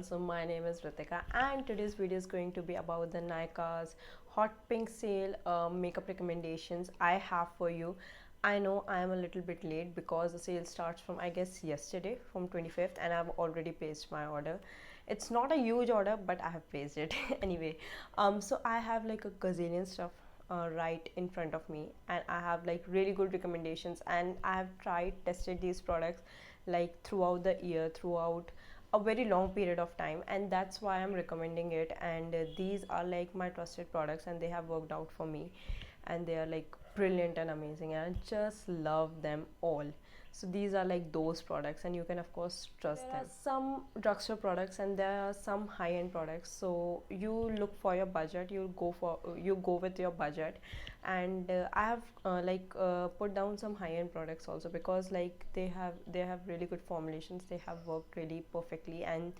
channel. So my name is Ritika and today's video is going to be about the Nykaa's hot pink sale makeup recommendations I have for you. I know I am a little bit late because the sale starts from I guess yesterday from 25th and I've already placed my order. It's not a huge order but I have placed it anyway. So I have like a gazillion stuff right in front of me and I have like really good recommendations and I have tested these products like throughout the year, throughout a very long period of time, and that's why I'm recommending it. And these are like my trusted products and they have worked out for me and they are like brilliant and amazing and I just love them all. So these are like those products and you can of course trust them. There are some drugstore products and there are some high-end products, so you look for your budget, you go with your budget. And I have put down some high-end products also because like they have really good formulations, they have worked really perfectly, and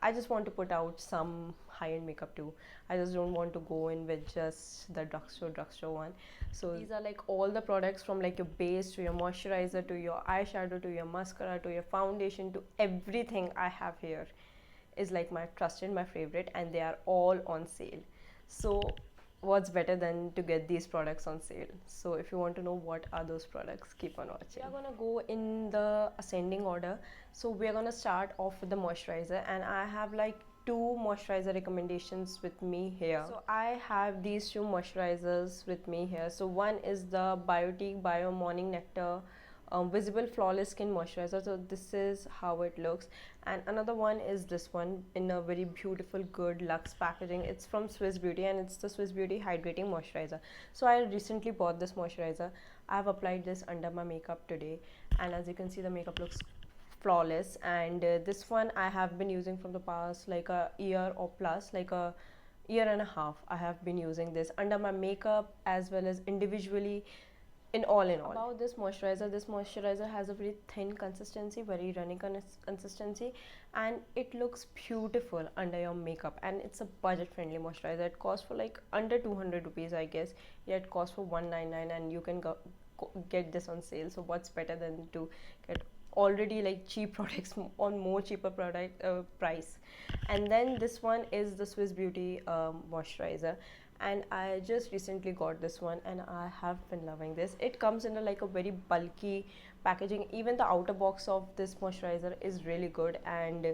I just want to put out some high-end makeup too. I just don't want to go in with just the drugstore one. So these are like all the products from like your base to your moisturizer to your eyeshadow to your mascara to your foundation to everything I have here is like my trusted, my favorite, and they are all on sale. So what's better than to get these products on sale? So if you want to know what are those products, keep on watching. We're gonna go in the ascending order. So we're gonna start off with the moisturizer, and I have like two moisturizer recommendations with me here. So I have these two moisturizers with me here. So one is the Biotique Bio Morning Nectar visible flawless skin moisturizer. So this is how it looks, and another one is this one in a very beautiful good luxe packaging. It's from Swiss Beauty and it's the Swiss Beauty Hydrating Moisturizer. So I recently bought this moisturizer. I've applied this under my makeup today, and as you can see the makeup looks flawless. And this one I have been using from the past like a year or plus, like a year and a half. I have been using this under my makeup as well as individually. In all, about this moisturizer has a very thin consistency, very runny consistency, and it looks beautiful under your makeup, and it's a budget friendly moisturizer. It costs for like under 200 rupees I guess. Yeah, it costs for 199 and you can get this on sale. So what's better than to get already like cheap products on more cheaper product price. And then this one is the Swiss Beauty moisturizer, and I just recently got this one and I have been loving this. It comes in like a very bulky packaging. Even the outer box of this moisturizer is really good, and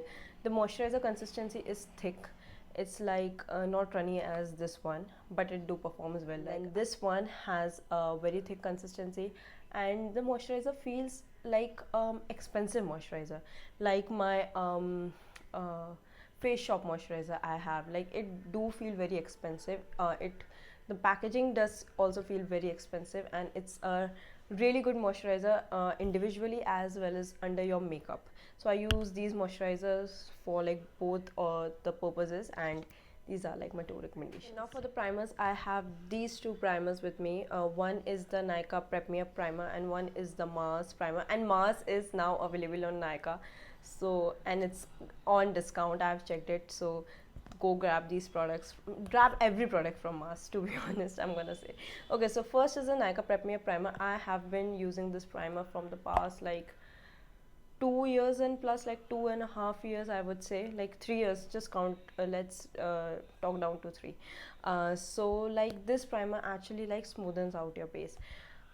the moisturizer consistency is thick. It's like not runny as this one, but it do performs well. And this one has a very thick consistency, and the moisturizer feels like expensive moisturizer, like my face shop moisturizer I have. Like it do feel very expensive. The packaging does also feel very expensive, and it's a really good moisturizer individually as well as under your makeup. So I use these moisturizers for like both the purposes, and these are like my two recommendations. Now for the primers, I have these two primers with me. One is the Nykaa Prep Me Up primer and one is the M.A.C primer, and M.A.C is now available on Nykaa. So, and it's on discount, I've checked it. So go grab these products, grab every product from us, to be honest, I'm gonna say. Okay, so first is the Nykaa Prep Me Up primer. I have been using this primer from the past like 2 years and plus, like 2.5 years I would say, like 3 years, just count, let's talk down to 3. So like this primer actually like smoothens out your base.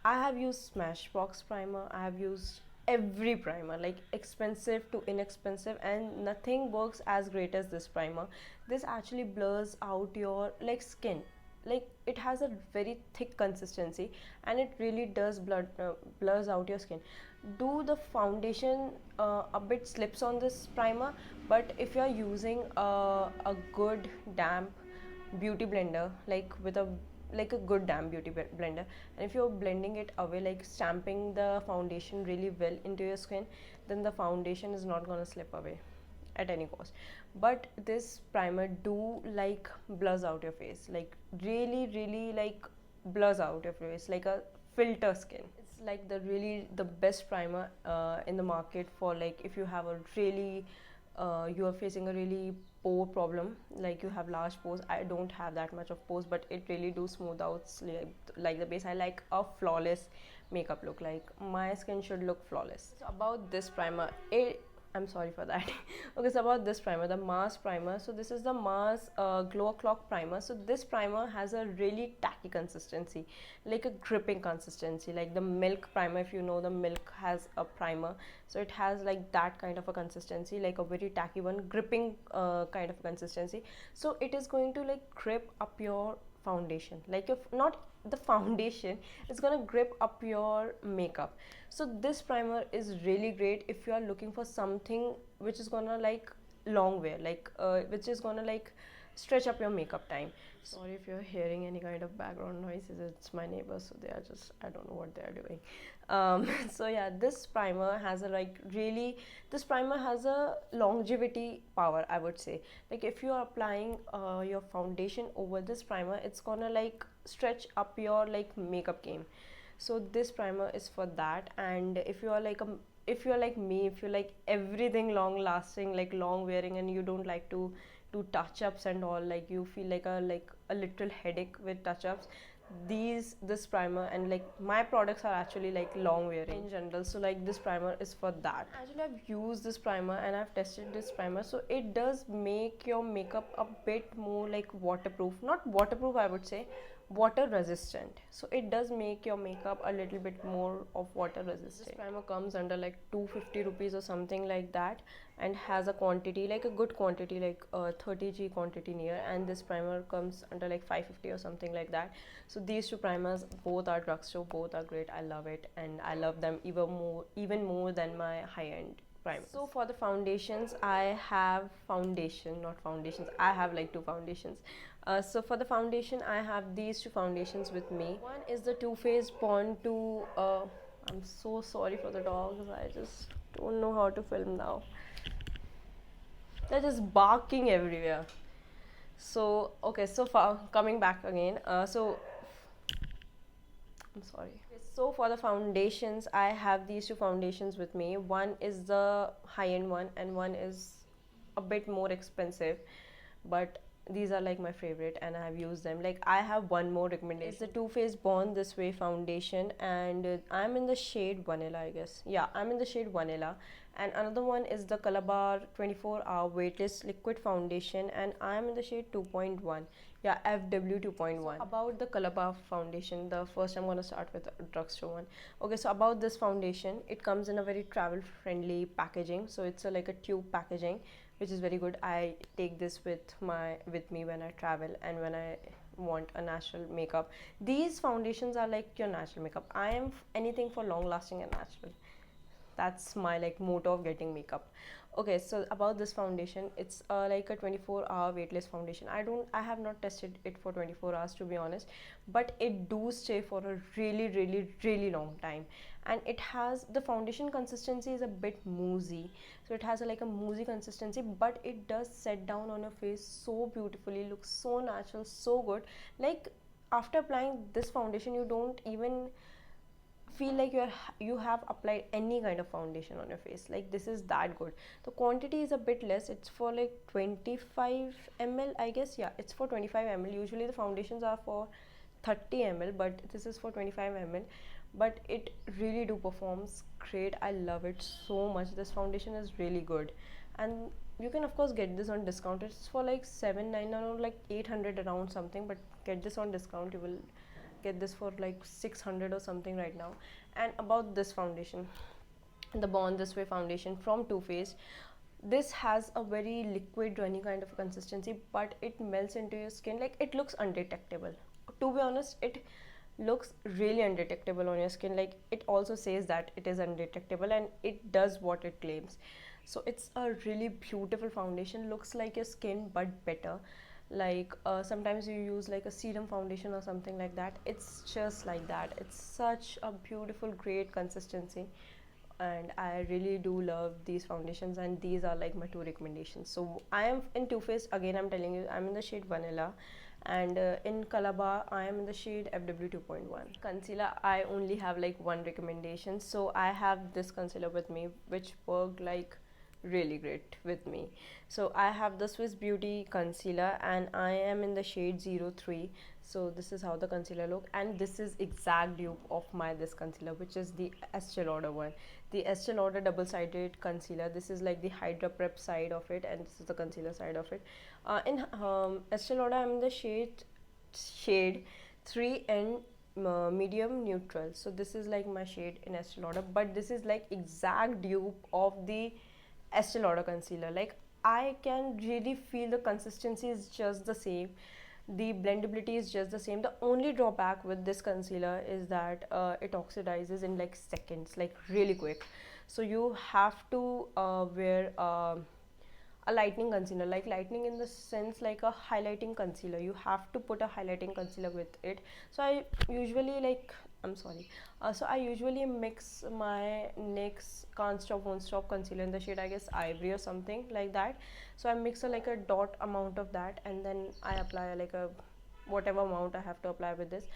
I have used Smashbox primer, I have used every primer, like expensive to inexpensive, and nothing works as great as this primer. This actually blurs out your like skin. Like it has a very thick consistency and it really does blurs out your skin. Do the foundation a bit slips on this primer, but if you are using a good damp beauty blender, like with a good damp beauty blender, and if you're blending it away, like stamping the foundation really well into your skin, then the foundation is not gonna slip away at any cost. But this primer do like blurs out your face, like really like blurs out your face like a filter skin. It's like the best primer in the market for like if you have a really you are facing a really pore problem, like you have large pores. I don't have that much of pores, but it really do smooth out like the base. I like a flawless makeup look, like my skin should look flawless. So about this primer, I'm sorry for that. Okay, so about this primer, the M.A.C primer. So this is the M.A.C Glow Clock primer. So this primer has a really tacky consistency, like a gripping consistency, like the Milk primer. If you know, the Milk has a primer, so it has like that kind of a consistency, like a very tacky one, gripping kind of consistency. So it is going to like grip up your foundation, like if not the foundation, it's gonna grip up your makeup. So this primer is really great if you are looking for something which is gonna like long wear, like which is gonna like stretch up your makeup time. Sorry if you're hearing any kind of background noises, it's my neighbors, so they are just, I don't know what they are doing. So yeah, this primer has a like really, this primer has a longevity power, I would say. Like if you are applying your foundation over this primer, it's gonna like stretch up your like makeup game. So this primer is for that. And if you are like if you're like me, if you like everything long lasting, like long wearing, and you don't like to do touch ups and all, like you feel like a little headache with touch ups, this primer, and like my products are actually like long wearing in general, so like this primer is for that. Actually, I've used this primer and I've tested this primer, so it does make your makeup a bit more like waterproof, not waterproof, I would say water resistant. So it does make your makeup a little bit more of water resistant. This primer comes under like 250 rupees or something like that, and has a quantity, like a good quantity, like 30 g quantity near, and this primer comes under like 550 or something like that. So these two primers both are drugstore, both are great, I love it, and I love them even more than my high-end primer. So for the foundations, I have not foundations, I have like two foundations. So for the foundation, I have these two foundations with me. One is the Too Faced Born to I'm so sorry for the dogs, I just don't know how to film now, they're just barking everywhere. So okay, so far coming back again, I'm sorry. So for the foundations, I have these two foundations with me. One is the high-end one and one is a bit more expensive, but these are like my favorite and I have used them. Like I have one more recommendation. It's the Too Faced Born This Way foundation, and I'm in the shade vanilla, I guess. Yeah, I'm in the shade vanilla. And another one is the Colorbar 24-hour weightless liquid foundation, and I'm in the shade 2.1. Yeah, FW 2.1. So about the Colorbar foundation, the first I'm gonna start with a drugstore one. Okay, so about this foundation, it comes in a very travel friendly packaging. So it's like a tube packaging, which is very good. I take this with me when I travel and when I want a natural makeup. These foundations are like your natural makeup. I am anything for long lasting and natural. That's my like motto of getting makeup. Okay, so about this foundation, it's like a 24-hour weightless foundation. I have not tested it for 24 hours to be honest, but it do stay for a really long time. And it has, the foundation consistency is a bit moussey, so it has like a moussey consistency, but it does set down on your face so beautifully, looks so natural, so good. Like after applying this foundation, you don't even feel like you have applied any kind of foundation on your face. Like this is that good. The quantity is a bit less, it's for like 25 ml, I guess. Yeah, it's for 25 ml. Usually the foundations are for 30 ml, but this is for 25 ml. But it really do performs great. I love it so much. This foundation is really good, and you can of course get this on discount. It's for like 799 or like 800 around something, but get this on discount, you will get this for like 600 or something right now. And about this foundation, the Born This Way foundation from Too Faced, this has a very liquid runny kind of consistency, but it melts into your skin, like it looks undetectable. To be honest, it looks really undetectable on your skin. Like it also says that it is undetectable, and it does what it claims. So it's a really beautiful foundation, looks like your skin but better. Like sometimes you use like a serum foundation or something like that, it's just like that. It's such a beautiful, great consistency, and I really do love these foundations, and these are like my two recommendations. So I am in Too Faced, again I'm telling you, I'm in the shade vanilla, and in Colorbar I am in the shade FW 2.1. Concealer, I only have like one recommendation. So I have this concealer with me which worked like really great with me. So I have the Swiss Beauty concealer, and I am in the shade 03. So this is how the concealer look, and this is exact dupe of my this concealer, which is the Estee Lauder one, the Estee Lauder double sided concealer. This is like the Hydra Prep side of it, and this is the concealer side of it. In Estee Lauder, I'm in the shade 3N medium neutral. So this is like my shade in Estee Lauder, but this is like exact dupe of the Estee Lauder concealer. Like, I can really feel the consistency is just the same, the blendability is just the same. The only drawback with this concealer is that it oxidizes in like seconds, like really quick. So you have to wear a lightening concealer, like lightening in the sense like a highlighting concealer. You have to put a highlighting concealer with it. So I usually like, I'm sorry, so I usually mix my NYX Can't Stop Won't Stop concealer in the shade, I guess, Ivory or something like that. So I mix like a dot amount of that, and then I apply like a whatever amount I have to apply with this.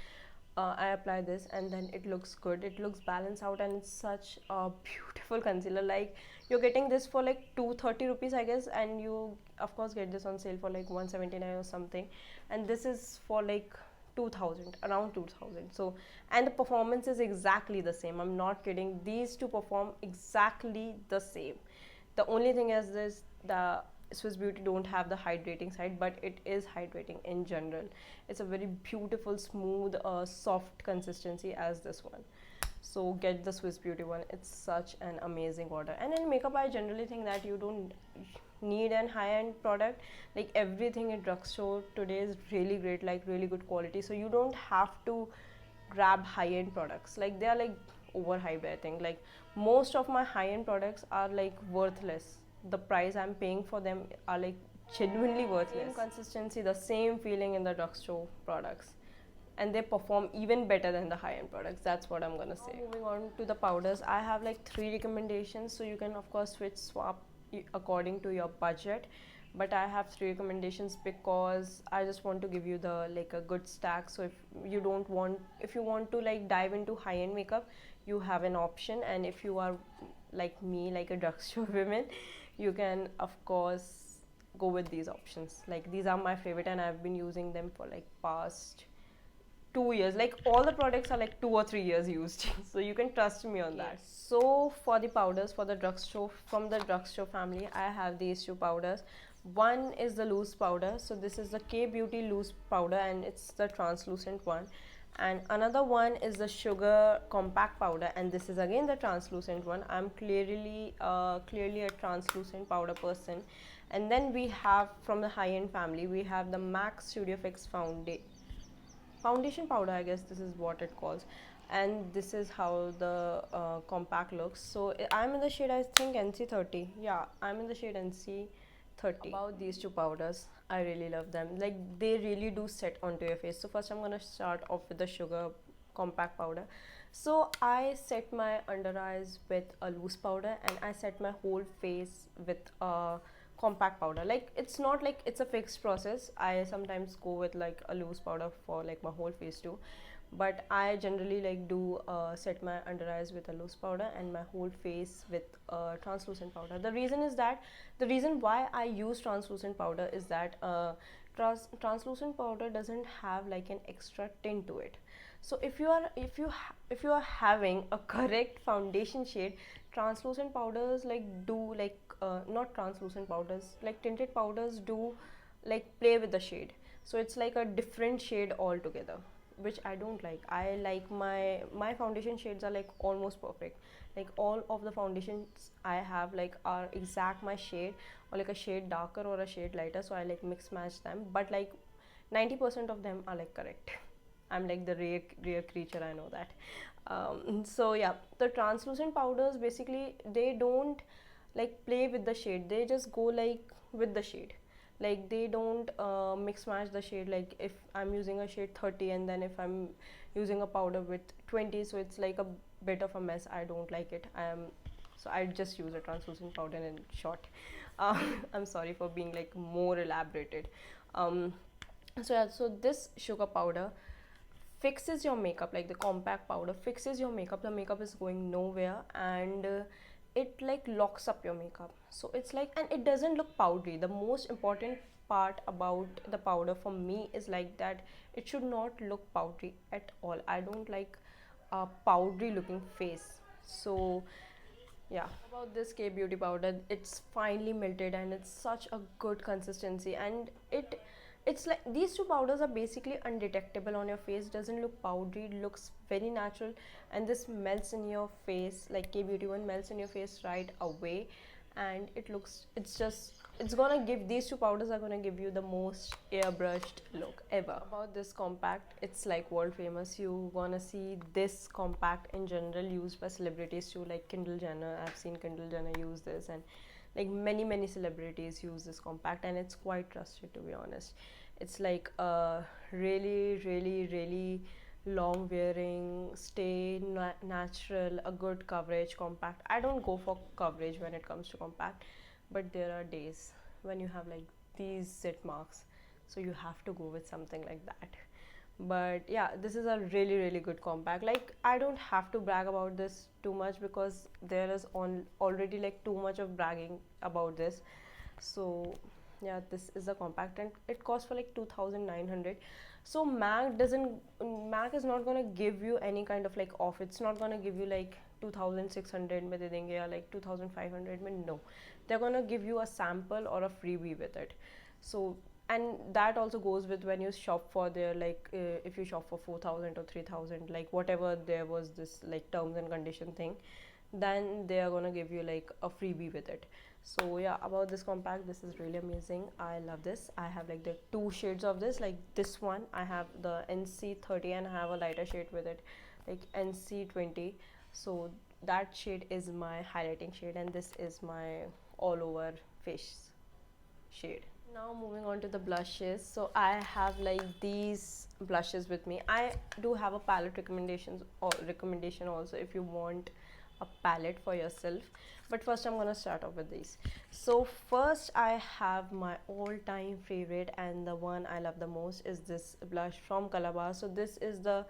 I apply this, and then it looks good, it looks balanced out, and it's such a beautiful concealer. Like, you're getting this for like 230 rupees, I guess, and you of course get this on sale for like 179 or something, and this is for like 2000, around 2000. So, and the performance is exactly the same, I'm not kidding, these two perform exactly the same. The only thing is this, the Swiss Beauty don't have the hydrating side, but it is hydrating in general. It's a very beautiful, smooth, soft consistency as this one. So get the Swiss Beauty one, it's such an amazing order. And in makeup, I generally think that you don't need an high-end product. Like, everything in drugstore today is really great, like really good quality, so you don't have to grab high-end products. Like, they are like overhyped, I think. Like, most of my high-end products are like worthless. The price I'm paying for them are like genuinely worthless. Same consistency, the same feeling in the drugstore products, and they perform even better than the high-end products. That's what I'm gonna say. Now, moving on to the powders, I have like 3 recommendations, so you can of course swap according to your budget, but I have 3 recommendations because I just want to give you the like a good stack. So if you want to like dive into high-end makeup, you have an option. And if you are like me, like a drugstore woman, you can of course go with these options. Like, these are my favorite, and I've been using them for like past 2 years. Like, all the products are like 2 or 3 years used so you can trust me on that. So for the powders, for the drugstore, from the drugstore family, I have these 2 powders. One is the loose powder, so this is the K Beauty loose powder, and it's the translucent one. And another one is the sugar compact powder, and this is again the translucent one. I'm clearly a translucent powder person. And then we have, from the high-end family, we have the MAC Studio Fix foundation powder, I guess this is what it calls. And this is how the compact looks. So I'm in the shade, I think, NC30. Yeah, I'm in the shade NC30. About these 2 powders, I really love them. Like, they really do set onto your face. So first I'm gonna start off with the sugar compact powder. So I set my under eyes with a loose powder, and I set my whole face with a compact powder. Like, it's not like it's a fixed process. I sometimes go with like a loose powder for like my whole face too, but I generally like do set my under eyes with a loose powder and my whole face with translucent powder. The reason why I use translucent powder is that translucent powder doesn't have like an extra tint to it. So if you are having a correct foundation shade, translucent powders like do like not translucent powders, like tinted powders do like play with the shade. So it's like a different shade altogether, which I don't like. I like my foundation shades are like almost perfect. Like, all of the foundations I have like are exact my shade, or like a shade darker or a shade lighter, so I like mix match them. But like 90% of them are like correct. I'm like the rare creature, I know that. So yeah, the translucent powders, basically they don't like play with the shade, they just go like with the shade. Like, they don't mix match the shade. Like, if I'm using a shade 30 and then if I'm using a powder with 20, so it's like a bit of a mess. I don't like it. So I just use a translucent powder in short. I'm sorry for being like more elaborated. So yeah, so this sugar powder fixes your makeup. Like, the compact powder fixes your makeup. The makeup is going nowhere, and it like locks up your makeup. So it's like, and it doesn't look powdery. The most important part about the powder for me is like that it should not look powdery at all. I don't like a powdery looking face. So yeah, about this K beauty powder, it's finely melted and it's such a good consistency, and it's like these two powders are basically undetectable on your face. Doesn't look powdery, it looks very natural, and this melts in your face. Like K beauty one melts in your face right away, and it's gonna give, these two powders are gonna give you the most airbrushed look ever. About this compact, it's like world famous. You wanna see this compact in general used by celebrities too, like Kendall Jenner. I've seen Kendall Jenner use this, and like many celebrities use this compact, and it's quite trusted, to be honest. It's like a really long wearing, stay natural, a good coverage compact. I don't go for coverage when it comes to compact, but there are days when you have like these zit marks, so you have to go with something like that. But yeah, this is a really good compact. Like, I don't have to brag about this too much because there is on already like too much of bragging about this. So yeah, this is a compact, and it costs for like 2,900. So MAC is not gonna give you any kind of like off. It's not gonna give you like 2,600 में दे देंगे या like 2,500 में. No, they're gonna give you a sample or a freebie with it. So, and that also goes with when you shop for their like if you shop for 4,000 or 3,000, like whatever there was this like terms and condition thing, then they are gonna give you like a freebie with it. So yeah, about this compact, this is really amazing. I love this. I have like the two shades of this. Like this one, I have the NC30 and I have a lighter shade with it, like NC20. So that shade is my highlighting shade, and this is my all over face shade. Now moving on to the blushes. So I have like these blushes with me. I do have a palette recommendation also if you want a palette for yourself, but first I'm gonna start off with these. So first I have my all-time favorite, and the one I love the most is this blush from Colorbar. So this is the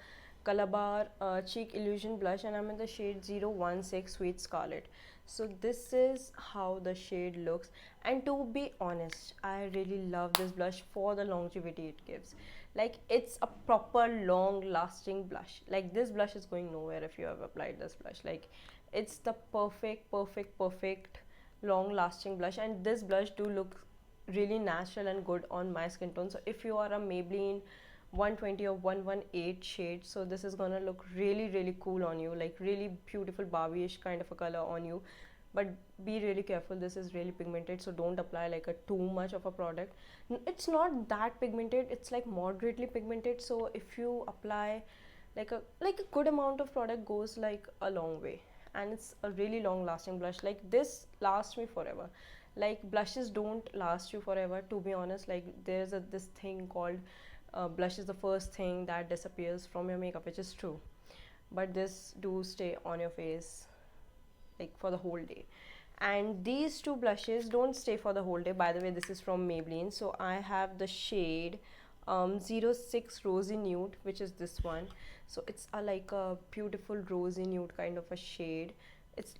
Colorbar Cheekillusion blush, and I'm in the shade 016 Sweet Scarlet. So this is how the shade looks, and to be honest, I really love this blush for the longevity it gives. Like, it's a proper long lasting blush. Like, this blush is going nowhere if you have applied this blush. Like, it's the perfect long lasting blush, and this blush do look really natural and good on my skin tone. So if you are a Maybelline 120 or 118 shade, so this is gonna look really cool on you, like really beautiful Barbie-ish kind of a color on you. But be really careful, this is really pigmented, so don't apply like a too much of a product. It's not that pigmented, it's like moderately pigmented, so if you apply like a good amount of product goes like a long way, and it's a really long lasting blush. Like, this lasts me forever. Like, blushes don't last you forever, to be honest. Like, there's this thing called blush is the first thing that disappears from your makeup, which is true, but this do stay on your face like for the whole day. And these two blushes don't stay for the whole day. By the way, this is from Maybelline. So I have the shade 06 Rosy Nude, which is this one. So it's a like a beautiful rosy nude kind of a shade.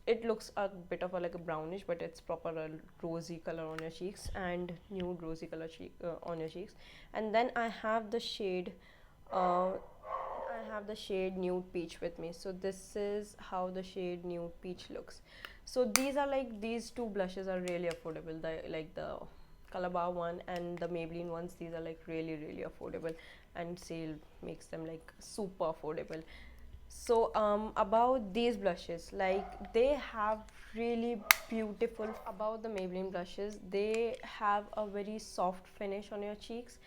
It looks a bit of a like a brownish, but it's proper a rosy color on your cheeks, and nude rosy color on your cheeks. And then I have the shade Nude Peach with me. So this is how the shade Nude Peach looks. So these two blushes are really affordable. The Colorbar one and the Maybelline ones, these are like really affordable, and sale makes them like super affordable. So about these blushes, like, they have really beautiful, about the Maybelline blushes, they have a very soft finish on your cheeks.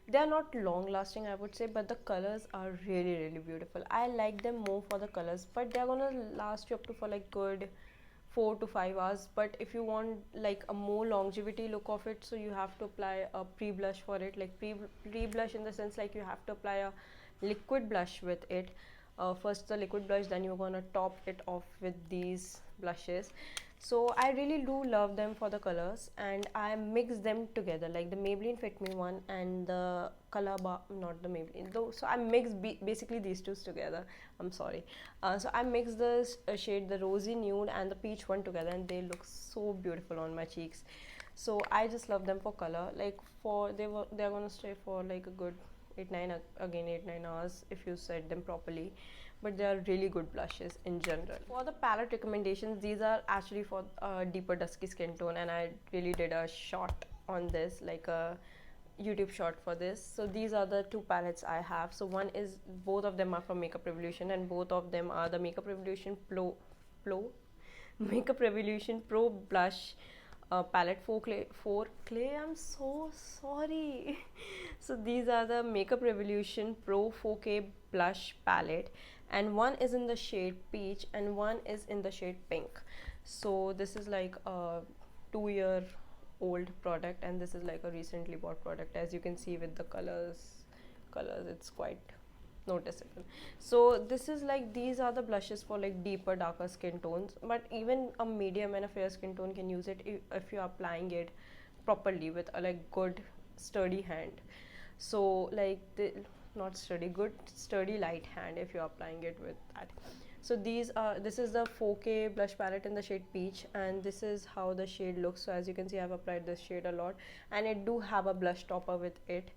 They are not long lasting, I would say, but the colors are really beautiful. I like them more for the colors, but they're gonna last you up to for like good 4 to 5 hours. But if you want like a more longevity look of it, so you have to apply a pre-blush for it. Like, pre-blush in the sense, like, you have to apply a liquid blush with it. First the liquid blush, then you're gonna top it off with these blushes. So I really do love them for the colors, and I mix them together, like the Maybelline Fit Me one and the Colorbar, not the Maybelline though. So I mix basically these two together. I'm sorry. So I mix the shade, the Rosy Nude and the Peach one together, and they look so beautiful on my cheeks. So I just love them for color. Like for they're gonna stay for like a good 8 9 hours if you set them properly. But they are really good blushes in general. For the palette recommendations, these are actually for deeper dusky skin tone, and I really did a shot on this, like a YouTube short for this. So these are the two palettes I have. So one is, both of them are from Makeup Revolution, and both of them are the Makeup Revolution Pro Makeup Revolution Pro Blush palette for clay. I'm so sorry. So these are the Makeup Revolution Pro 4K blush palette, and one is in the shade peach and one is in the shade pink. So this is like a 2-year old product, and this is like a recently bought product. As you can see with the colors, it's quite noticeable. So this is like, these are the blushes for like deeper darker skin tones, but even a medium and a fair skin tone can use it if you're applying it properly with a like good sturdy hand. So like the, not sturdy, good sturdy light hand if you're applying it with that. So this is the 4K blush palette in the shade peach, and this is how the shade looks. So as you can see, I've applied this shade a lot, and it do have a blush topper with it.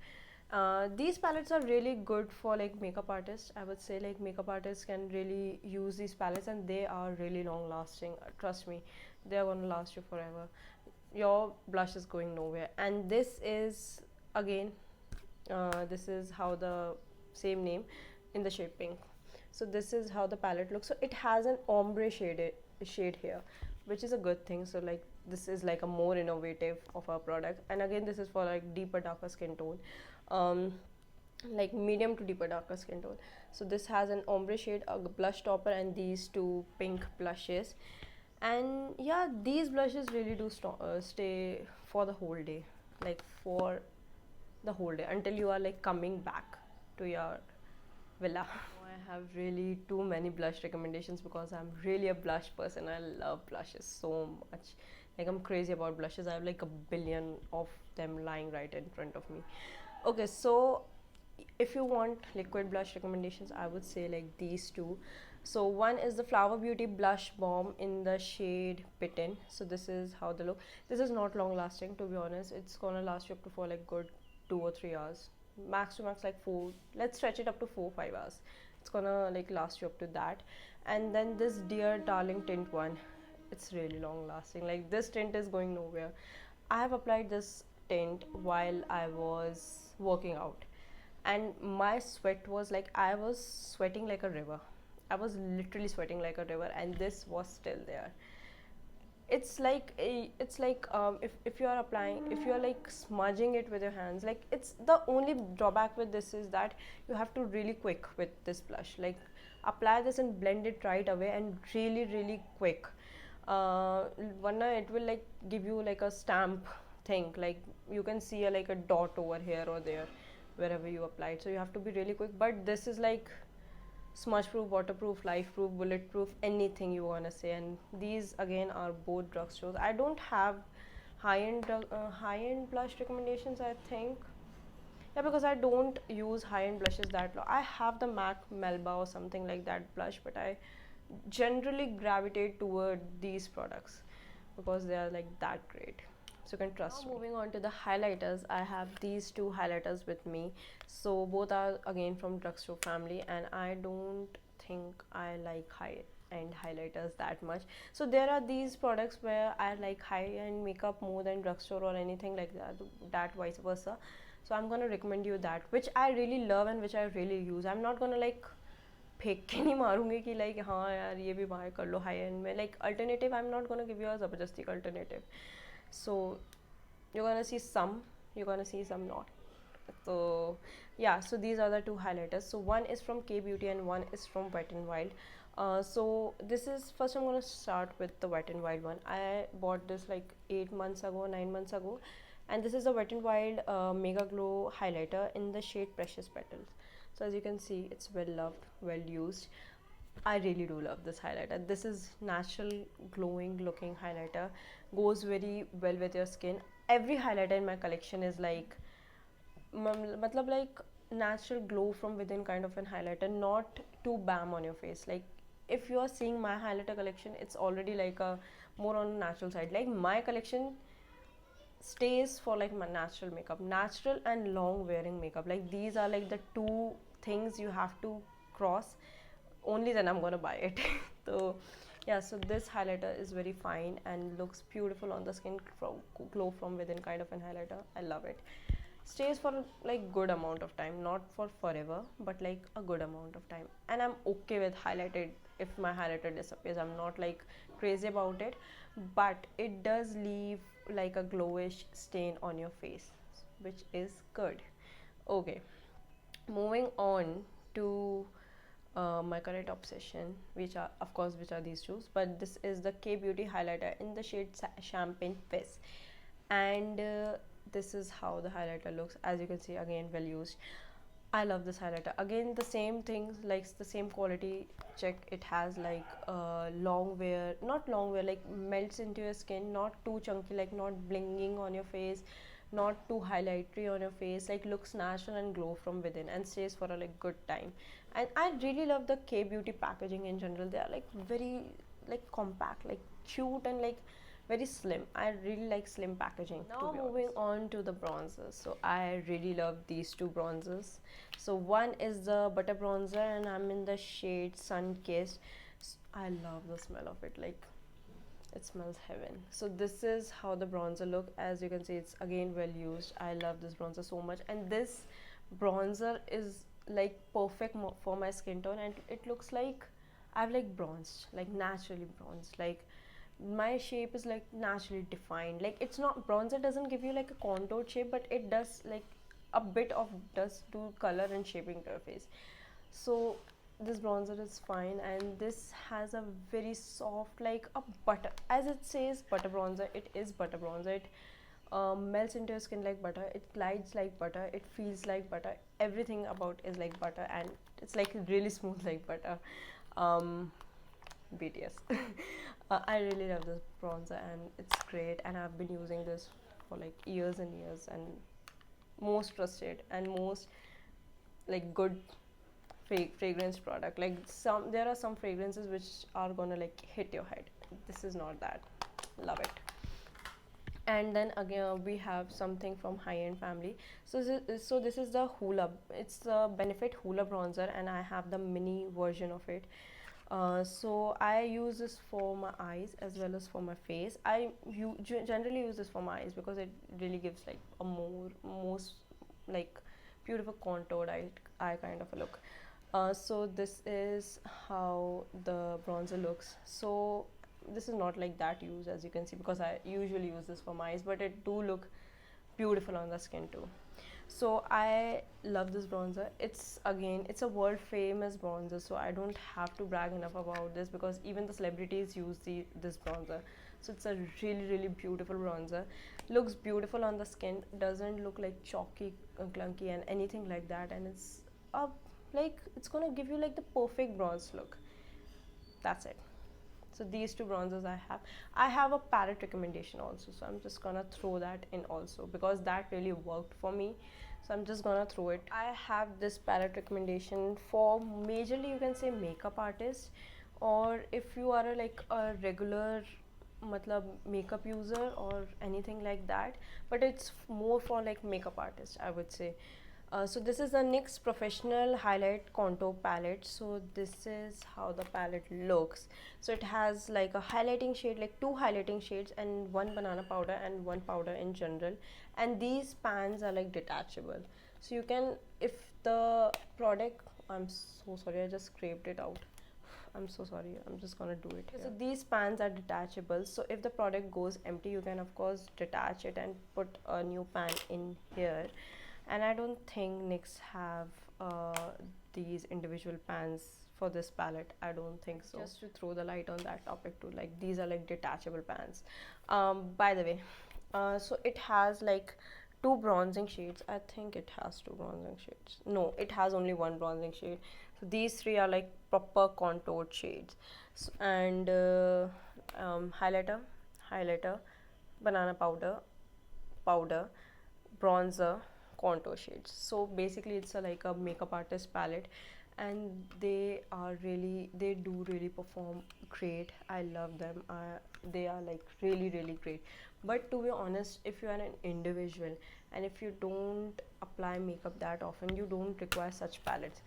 These palettes are really good for like makeup artists. I would say like makeup artists can really use these palettes, and they are really long lasting. Trust me, they are gonna last you forever. Your blush is going nowhere. And this is, again, this is how the same name in the shade pink. So this is how the palette looks. So it has an ombre shade here, which is a good thing. So like this is like a more innovative of our product. And again, this is for like deeper darker skin tone, like medium to deeper darker skin tone. So this has an ombre shade, a blush topper, and these two pink blushes. And yeah, these blushes really do stay for the whole day, like for the whole day until you are like coming back to your villa. I have really too many blush recommendations because I'm really a blush person. I love blushes so much. Like I'm crazy about blushes. I have like a billion of them lying right in front of me. Okay, so if you want liquid blush recommendations, I would say like these two. So one is the Flower Beauty Blush Bomb in the shade Pitten. So this is how they look. This is not long lasting, to be honest. It's gonna last you up to for like good 2 or 3 hours, max to max like 4. Let's stretch it up to 4 5 hours. It's gonna like last you up to that. And then this Dear Darling tint one, it's really long lasting. Like this tint is going nowhere. I have applied this tint while I was working out, and my sweat was like, I was sweating like a river. I was literally sweating like a river, and this was still there. It's like if you are applying, if you are like smudging it with your hands, like it's the only drawback with this is that you have to really quick with this blush. Like apply this and blend it right away, and really quick. One it will like give you like a stamp thing, like you can see like a dot over here or there wherever you applied. So you have to be really quick. But this is like smudge proof, waterproof, life proof, bulletproof, anything you want to say. And these again are both drugstores. I don't have high-end blush recommendations, I think. Yeah, because I don't use high-end blushes that low. I have the MAC Melba or something like that blush, but I generally gravitate toward these products because they are like that great. So you can trust me. Moving on to the highlighters, I have these two highlighters with me. So both are again from drugstore family, and I don't think I like high-end highlighters that much. So there are these products where I like high-end makeup more than drugstore or anything like that vice versa. So I'm gonna recommend you that, which I really love and which I really use. I'm not gonna like फेंक के नहीं मारूंगी कि like हाँ यार ये भी bye कर लो हाई एंड में. Like alternative I am not gonna give you अ ज़बरदस्ती का alternative. So you're gonna see some, you're gonna see some not. So yeah, so these are the two highlighters. So one is from K Beauty and one is from Wet n Wild. So this is, first I'm gonna start with the Wet n Wild one. I bought this like 8 months ago, 9 months ago, and this is the Wet n Wild Mega Glow highlighter in the shade Precious Petals. So as you can see, it's well loved, well used. I really do love this highlighter. This is natural glowing looking highlighter, goes very well with your skin. Every highlighter in my collection is like matlab like natural glow from within kind of an highlighter, not too bam on your face. Like if you are seeing my highlighter collection, it's already like a more on natural side. Like my collection stays for like my natural makeup, natural and long wearing makeup, like these are like the two things you have to cross, only then I'm gonna buy it. So yeah, so this highlighter is very fine and looks beautiful on the skin, from glow from within kind of an highlighter. I love it. Stays for like good amount of time, not for forever, but like a good amount of time. And I'm okay with highlighted. If my highlighter disappears, I'm not like crazy about it, but it does leave like a glowish stain on your face, which is good. Okay, moving on to my current obsession, which are of course which are these shoes, but this is the K Beauty highlighter in the shade Champagne Fizz. And this is how the highlighter looks. As you can see, again, well used. I love this highlighter. Again, the same things, like the same quality check. It has like long wear, not long wear, like melts into your skin, not too chunky, like not blinging on your face, not too highlightery on your face, like looks natural and glow from within, and stays for a like good time. And I really love the K Beauty packaging in general. They are like very like compact, like cute, and like very slim. I really like slim packaging. Now moving on to the bronzers. So I really love these two bronzers. So one is the butter bronzer, and I'm in the shade Sun Kissed. I love the smell of it, like it smells heaven. So this is how the bronzer look. As you can see, it's again well used. I love this bronzer so much, and this bronzer is like perfect for my skin tone, and it looks like I've like bronzed, like naturally bronzed, like my shape is like naturally defined. Like it's not, bronzer doesn't give you like a contoured shape, but it does like a bit of does do color and shaping to your face. So this bronzer is fine, and this has a very soft, like a butter, as it says butter bronzer. It is butter bronzer. It melts into your skin like butter, it glides like butter, it feels like butter, everything about is like butter, and it's like really smooth like butter. BTS. I really love this bronzer, and it's great, and I've been using this for like years and years, and most trusted and most like good fragrance product. Like there are some fragrances which are gonna like hit your head. This is not that. Love it. And then again we have something from high-end family. So this is the Hula, it's the Benefit Hula bronzer, and I have the mini version of it. So I use this for my eyes as well as for my face. Generally use this for my eyes because it really gives like a most like beautiful contoured eye kind of a look. So this is how the bronzer looks. So this is not like that use, as you can see, because I usually use this for my eyes, but it do look beautiful on the skin too. So I love this bronzer. It's a world famous bronzer, so I don't have to brag enough about this, because even the celebrities use this bronzer. So it's a really beautiful bronzer. Looks beautiful on the skin, doesn't look like chalky, clunky and anything like that, and it's like it's gonna give you like the perfect bronze look. That's it. So these two bronzers I have a palette recommendation also, so I'm just gonna throw that in also, because that really worked for me. So I'm just gonna throw it. I have this palette recommendation for majorly, you can say, makeup artists, or if you are like a regular matlab makeup user or anything like that, but it's more for like makeup artists, I would say. So this is the NYX Professional Highlight Contour Palette. So this is how the palette looks. So it has like a highlighting shade, like two highlighting shades, and one banana powder and one powder in general. And these pans are like detachable. So you can, if the product, I'm so sorry, I just scraped it out. I'm so sorry, I'm just gonna do it here. So these pans are detachable, so if the product goes empty, you can of course detach it and put a new pan in here. And I don't think NYX have these individual pans for this palette. I don't think so. Just to throw the light on that topic too, like these are like detachable pans. By the way, so it has like two bronzing shades. I think it has two bronzing shades. No, it has only one bronzing shade. So these three are like proper contoured shades. So, and highlighter, banana powder, bronzer, contour shades. So basically it's like a makeup artist palette, and they do really perform great. I love them. They are like really great. But to be honest, if you are an individual and if you don't apply makeup that often, you don't require such palettes.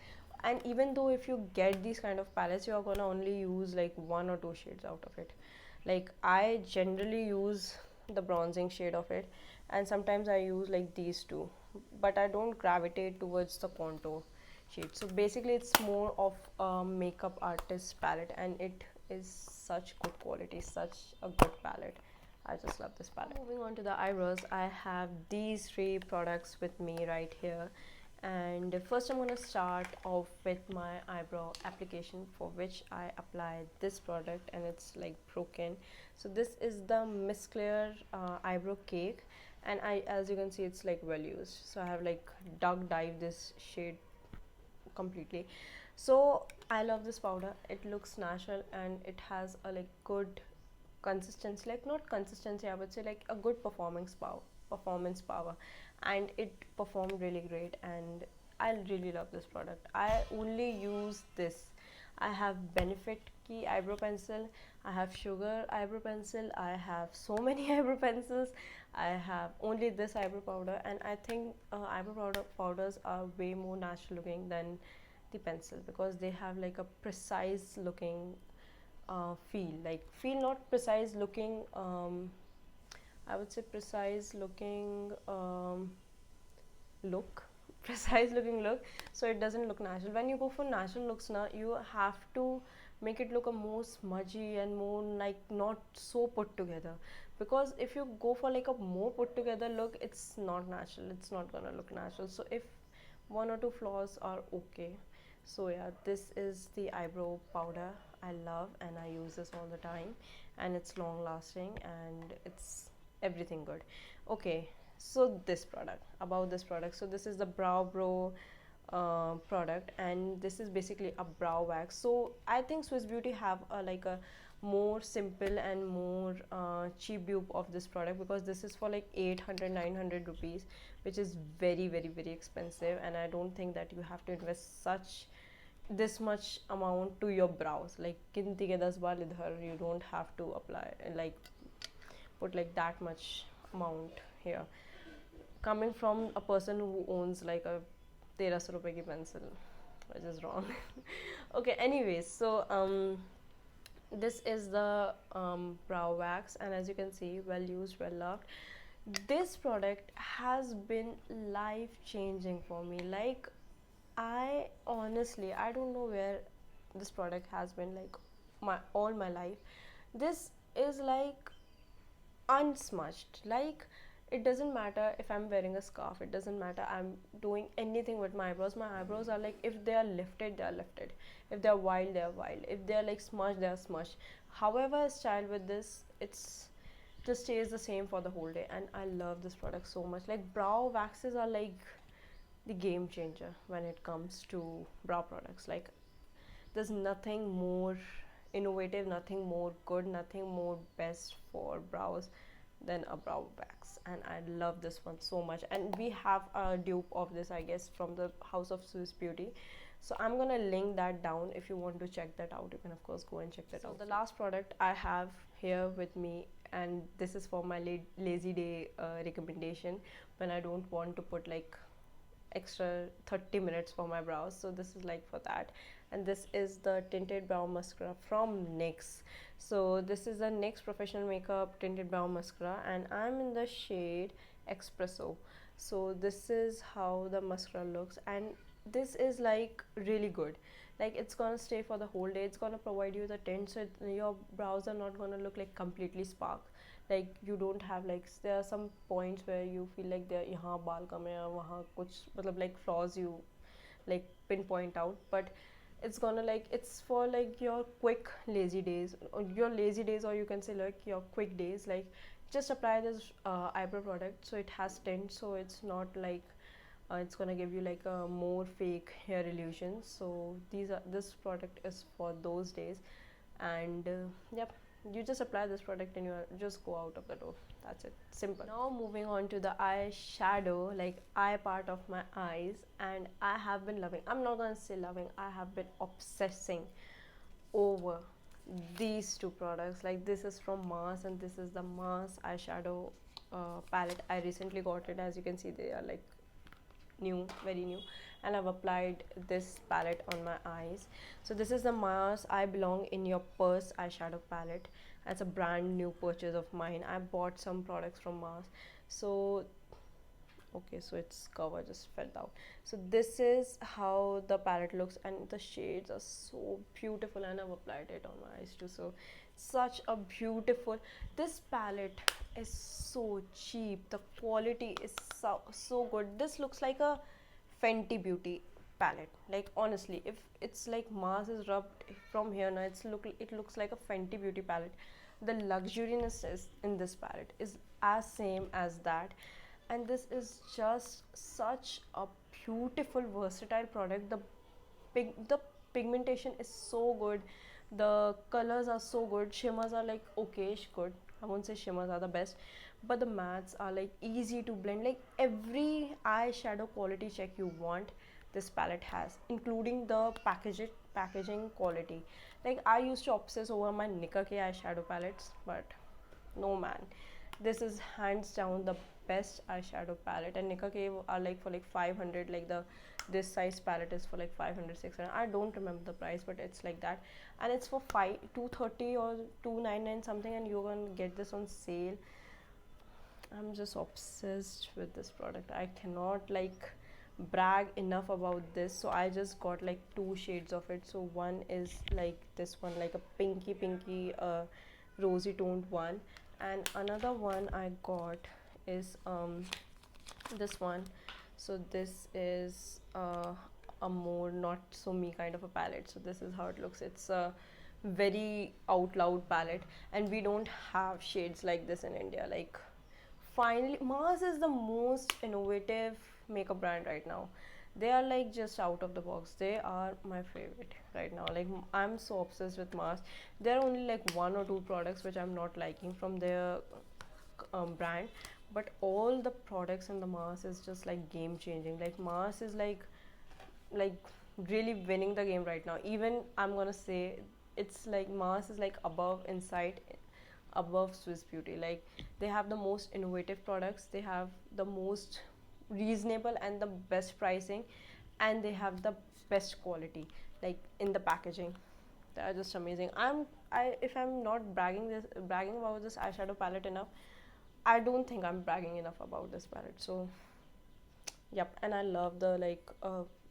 And even though if you get these kind of palettes, you are gonna only use like one or two shades out of it. Like I generally use the bronzing shade of it, and sometimes I use like these two, but I don't gravitate towards the contour shade. So basically it's more of a makeup artist palette, and it is such good quality, such a good palette. I just love this palette. Moving on to the eyebrows, I have these three products with me right here. And first I'm going to start off with my eyebrow application, for which I apply this product, and it's like broken. So this is the Miss Clear eyebrow cake, and as you can see, it's like well used. So I have like dug dive this shade completely. So I love this powder. It looks natural and it has a like good consistency, like not consistency, I would say like a good performance power, and it performed really great, and I really love this product. I only use this. I have Benefit Key eyebrow pencil, I have Sugar eyebrow pencil, I have so many eyebrow pencils, I have only this eyebrow powder, and I think powders are way more natural looking than the pencil, because they have like a precise looking feel not precise looking, I would say precise looking look precise looking look. So it doesn't look natural. When you go for natural looks now, you have to make it look a more smudgy and more like not so put together, because if you go for like a more put together look, it's not natural, it's not gonna look natural. So if one or two flaws are okay. So yeah, this is the eyebrow powder I love, and I use this all the time, and it's long lasting and it's everything good. Okay, so this product, so this is the Brow product, and this is basically a brow wax. So I think Swiss Beauty have a more simple and more cheap dupe of this product, because this is for like 800-900 rupees, which is very expensive, and I don't think that you have to invest this much amount to your brows. Like ginti ke 10 baar idhar, you don't have to apply like put like that much amount here, coming from a person who owns like a 1300 rupees ki pencil, which is wrong. Okay, anyways, so this is the brow wax, and as you can see, well used, well loved. This product has been life changing for me. Like I honestly, I don't know where this product has been like all my life. This is like unsmudged. Like it doesn't matter if I'm wearing a scarf, it doesn't matter I'm doing anything with my eyebrows. My eyebrows are like, if they are lifted, they are lifted, if they are wild, they are wild, if they are like smudged, they are smudged. However I style with this, it's just stays the same for the whole day, and I love this product so much. Like brow waxes are like the game changer when it comes to brow products. Like there's nothing more innovative, nothing more good, nothing more best for brows than a brow wax, and I love this one so much. And we have a dupe of this, I guess, from the house of Swiss Beauty, so I'm gonna link that down. If you want to check that out, you can of course go and check that out. The last product I have here with me, and this is for my lazy day recommendation, when I don't want to put like extra 30 minutes for my brows. So this is like for that, and this is the tinted brow mascara from NYX. So this is a NYX professional makeup tinted brow mascara, and I'm in the shade Espresso. So this is how the mascara looks, and this is like really good. Like it's gonna stay for the whole day, it's gonna provide you the tint, so your brows are not gonna look like completely spark. Like you don't have like, there are some points where you feel like there यहाँ बाल कम है, वहाँ कुछ मतलब like flaws you like pinpoint out, but it's gonna like, it's for like your quick lazy days, or you can say like your quick days. Like just apply this eyebrow product, so it has tint, so it's not like it's gonna give you like a more fake hair illusion. So this product is for those days, and yep, You just apply this product and you just go out of the door. That's it, simple. Now moving on to the eyeshadow, like eye part of my eyes, and I have been loving, I'm not gonna say loving, I have been obsessing over these two products. Like this is from M.A.C and this is the M.A.C eyeshadow palette. I recently got it. As you can see, they are like new, very new, and I've applied this palette on my eyes. So this is the M.A.C I Belong in Your Purse eyeshadow palette. It's a brand new purchase of mine. I bought some products from M.A.C. So okay, so its cover just fell down. So this is how the palette looks, and the shades are so beautiful, and I've applied it on my eyes too. So such a beautiful, this palette is so cheap, the quality is so good. This looks like a Fenty Beauty palette. Like honestly, if it's like M.A.C is rubbed from here now, it looks like a Fenty Beauty palette. The luxuriousness is in this palette is as same as that, and this is just such a beautiful versatile product. The pigmentation is so good, the colors are so good, shimmers are like okayish good. I won't say shimmers are the best, but the mattes are like easy to blend. Like every eyeshadow quality check you want, this palette has, including the packaging quality. Like I used to obsess over my Nykaa eyeshadow palettes, but no man, this is hands down the best eyeshadow palette. And Nykaa are like for like 500, like this size palette is for like 500 600. I don't remember the price, but it's like that, and it's for 230 or 299 something, and you're gonna get this on sale. I'm just obsessed with this product. I cannot like brag enough about this. So I just got like two shades of it. So one is like this one, like a pinky rosy toned one, and another one I got is this one. So this is a more not so me kind of a palette. So this is how it looks. It's a very out loud palette, and we don't have shades like this in India. Like finally, M.A.C is the most innovative makeup brand right now. They are like just out of the box. They are my favorite right now. Like I'm so obsessed with M.A.C. There are only like one or two products which I'm not liking from their brand, but all the products in the M.A.C is just like game changing. Like M.A.C is like really winning the game right now. Even I'm gonna say it's like M.A.C is like above Insight, above Swiss Beauty. Like they have the most innovative products, they have the most reasonable and the best pricing, and they have the best quality, like in the packaging. They are just amazing. If I'm not bragging about this eyeshadow palette enough, I don't think I'm bragging enough about this palette. So yep, and I love the like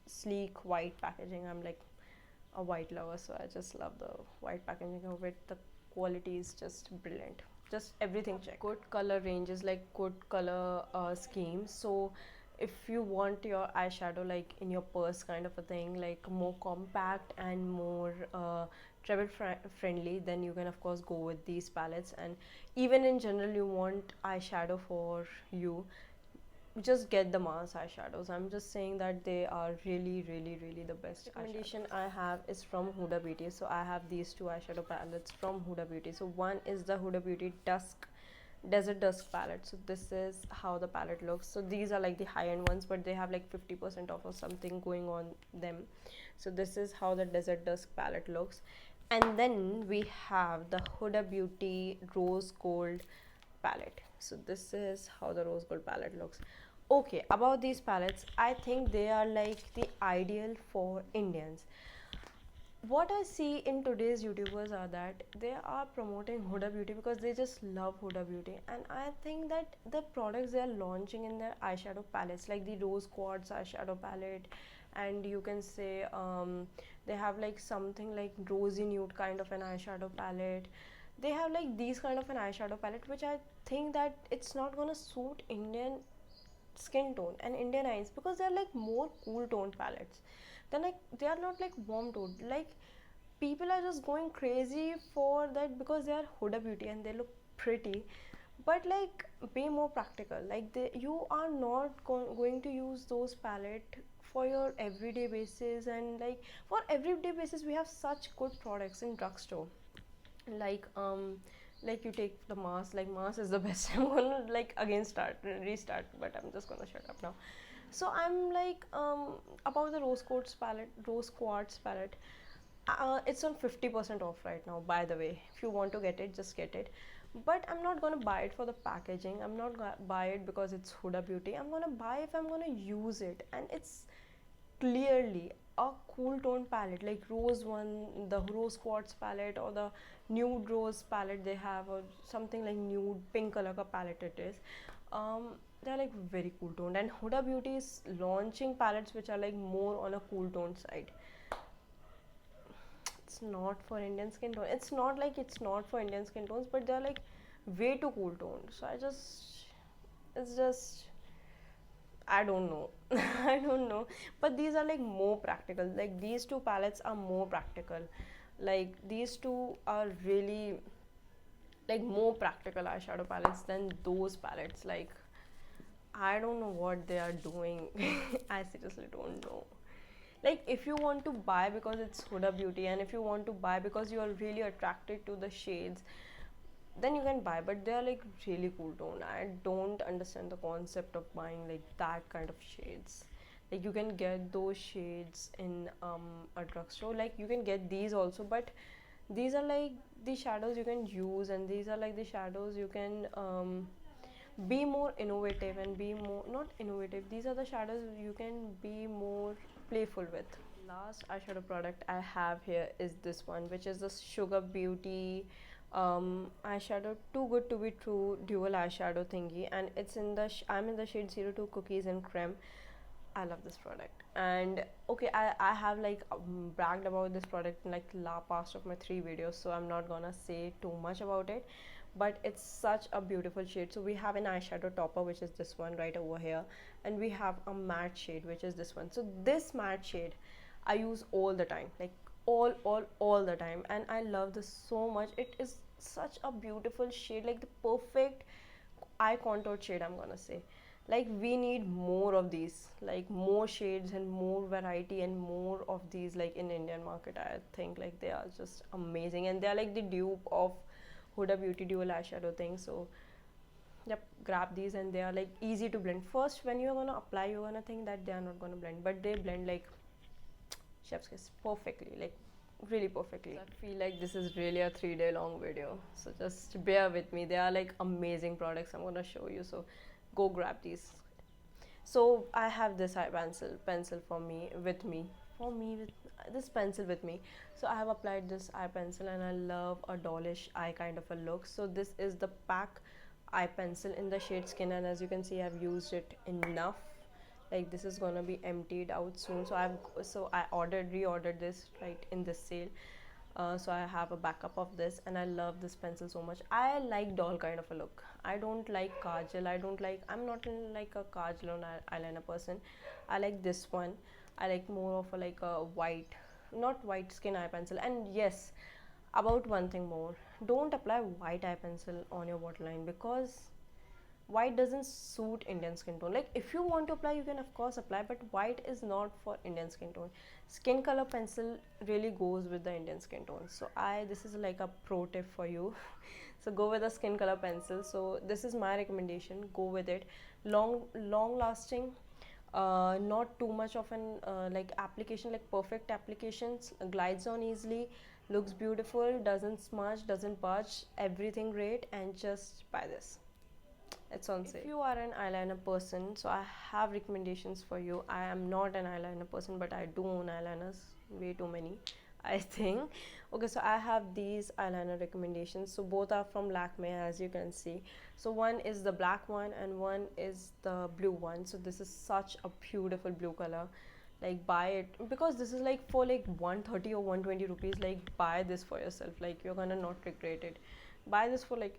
sleek white packaging. I'm like a white lover, so I just love the white packaging of it. The quality is just brilliant. Just everything check. Good color ranges, like good color schemes. So if you want your eyeshadow like in your purse kind of a thing, like more compact and more travel friendly, then you can of course go with these palettes. And even in general you want eyeshadow for you, just get the M.A.C eyeshadows. I'm just saying that they are really the best. Recommendation I have is from Huda Beauty. So I have these two eyeshadow palettes from Huda Beauty. So one is the Huda Beauty Desert Dusk palette. So this is how the palette looks. So these are like the high-end ones, but they have like 50% off or something going on them. So this is how the Desert Dusk palette looks. And then we have the Huda Beauty Rose Gold palette. So this is how the Rose Gold palette looks. Okay, about these palettes, I think they are like the ideal for Indians. What I see in today's YouTubers are that they are promoting Huda Beauty because they just love Huda Beauty, and I think that the products they are launching in their eyeshadow palettes, like the Rose Quartz eyeshadow palette, and you can say they have like something like rosy nude kind of an eyeshadow palette. They have like these kind of an eyeshadow palette, which I think that it's not gonna suit Indian skin tone and Indian eyes, because they're like more cool toned palettes. They're like, they are not like warm toned. Like people are just going crazy for that because they are Huda Beauty and they look pretty, but like be more practical. Like you are not going to use those palette for your everyday basis, and like for everyday basis we have such good products in drugstore. like like you take the mask, like mask is the best. I'm gonna like again start restart, but I'm just gonna shut up now. So I'm like about the rose quartz palette. It's on 50% off right now, by the way. If you want to get it, just get it. But I'm not gonna buy it for the packaging. I'm not gonna buy it because it's Huda Beauty. I'm gonna buy if I'm gonna use it, and it's clearly a cool tone palette, like rose one, the rose quartz palette, or the nude rose palette they have, or something like nude pink color ka palette it is. They're like very cool toned, and Huda Beauty is launching palettes which are like more on a cool tone side. It's not for Indian skin tone. It's not like it's not for Indian skin tones, but they're like way too cool toned. So it's just, I don't know. I don't know. But these are like more practical. Like these two palettes are more practical. Like these two are really like more practical eyeshadow palettes than those palettes. Like I don't know what they are doing. I seriously don't know. Like if you want to buy because it's Huda Beauty, and if you want to buy because you are really attracted to the shades, then you can buy, but they are like really cool tone. I don't understand the concept of buying like that kind of shades. Like you can get those shades in a drugstore, like you can get these also, but these are like the shadows you can use, and these are like the shadows you can be more innovative and be more, not innovative, these are the shadows you can be more playful with. Last eyeshadow product I have here is this one, which is the Sugar Beauty eyeshadow Too Good to Be True dual eyeshadow thingy, and it's in the I'm in the shade 02 Cookies and Creme. I love this product. And okay, I have like bragged about this product in like past of my 3 videos, so I'm not gonna say too much about it, but it's such a beautiful shade. So we have an eyeshadow topper, which is this one right over here, and we have a matte shade, which is this one. So this matte shade I use all the time, like all the time, and I love this so much. It is such a beautiful shade, like the perfect eye contour shade, I'm gonna say. Like we need more of these, like more shades and more variety and more of these, like in Indian market. I think like they are just amazing, and they are like the dupe of Huda Beauty dual eyeshadow thing. So yep, grab these, and they are like easy to blend. First when you're gonna apply, you're gonna think that they are not gonna blend, but they blend like chef's kiss perfectly, like really perfectly. I feel like this is really a 3 day long video, so just bear with me. They are like amazing products I'm gonna show you, so go grab these. So I have this eye pencil for me with me for me with this pencil with me. So I have applied this eye pencil, and I love a dollish eye kind of a look. So this is the pack eye pencil in the shade Skin, and as you can see, I've used it enough. Like this is gonna be emptied out soon, so I reordered this right in this sale. So I have a backup of this, and I love this pencil so much. I like doll kind of a look. I don't like kajal. I'm not in like a kajal or eyeliner person. I like this one. I like more of a like a white, not white skin eye pencil. And yes, about one thing more, don't apply white eye pencil on your waterline, because white doesn't suit Indian skin tone. Like if you want to apply, you can of course apply, but white is not for Indian skin tone. Skin color pencil really goes with the Indian skin tone. So this is like a pro tip for you. So go with a skin color pencil. So this is my recommendation, go with it. Long lasting, not too much of an like application, like perfect applications, glides on easily, looks beautiful, doesn't smudge, doesn't budge, everything great. And just buy this, it's on sale. If you are an eyeliner person, so I have recommendations for you. I am not an eyeliner person, but I do own eyeliners, way too many, I think. Okay, so I have these eyeliner recommendations. So both are from Lakme, as you can see. So one is the black one, and one is the blue one. So this is such a beautiful blue color. Like buy it, because this is like for like 130 or 120 rupees. Like buy this for yourself, like you're gonna not regret it. Buy this for like